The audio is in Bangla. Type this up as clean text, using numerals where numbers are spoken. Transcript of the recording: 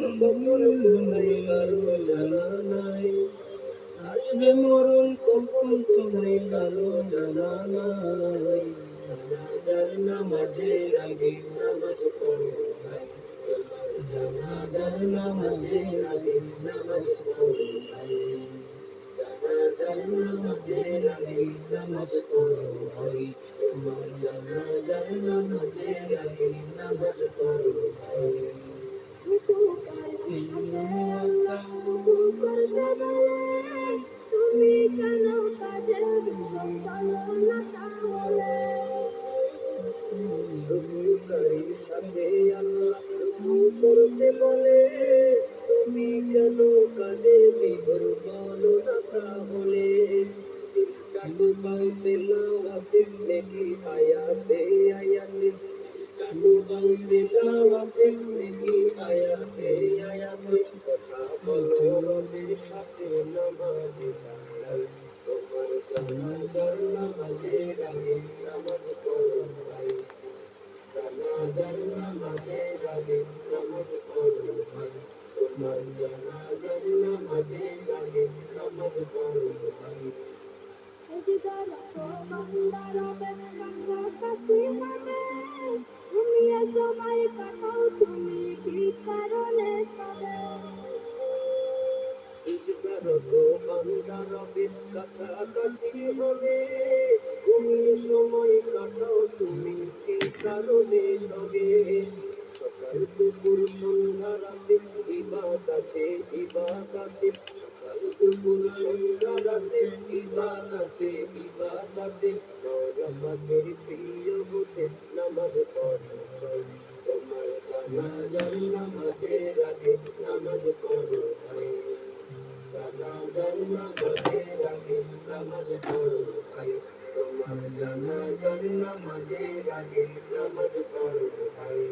কখন কোথায় কারো জানা নাই। আসবে মরণ কখন তোমায় কারো জানা নাই। জানাজার নামাজের আগে নামাজ পড়ো ভাই, জানাজার নামাজের আগে নামাজ পড়ো ভাই, জানাজার নামাজের আগে নামাজ পড়ো ভাই, তোমার জানাজার নামাজের আগে নামাজ পড়ো ভাই। তুমি কেন কাজে বিফল বলো না তাহলে। রুকুকারীর সাথে আল্লাহ রুকু করতে বলে, তুমি কেন কাজে বিফল বলো না তাহলে। কাটু বাউ তেলাওয়াতে নেকি আয়াতে আয়াতে, কাটু বাউ তেলাওয়াতে নেকি আয়াতে আয়াতে, কথা বলো রবের সাথে নামাজে দাঁড়াও, তোমার জানাজার নামাজের আগে নামাজ পড়ো ভাই, জানাজার নামাজের আগে নামাজ পড়ো ভাই, তোমার জানাজার নামাজের আগে নামাজ পড়ো ভাই। সেজদার বান্দা রবের কাছাকাছি হবে, ঘুমিয়ে সময় কাটাও তুমি কি কারণে তবে। সিজদারত বান্দা রবের কাছাকাছি হবে, ঘুমিয়ে সময় কাটাও তুমি কি কারণে তবে। সকাল দুপুর সন্ধ্যা রাতে ইবাদতে ইবাদতে, সকাল দুপুর সন্ধ্যা রাতে ইবাদতে ইবাদতে, মওলা পাকের প্রিয় হতে নামাজ পড়ো চল, তোমার জানাজার নামাজের আগে নামাজ পড়ো ভাই, জানাজার নামাজের আগে নামাজ পড়ো ভাই, তোমার জানাজার নামাজের আগে নামাজ পড়ো ভাই।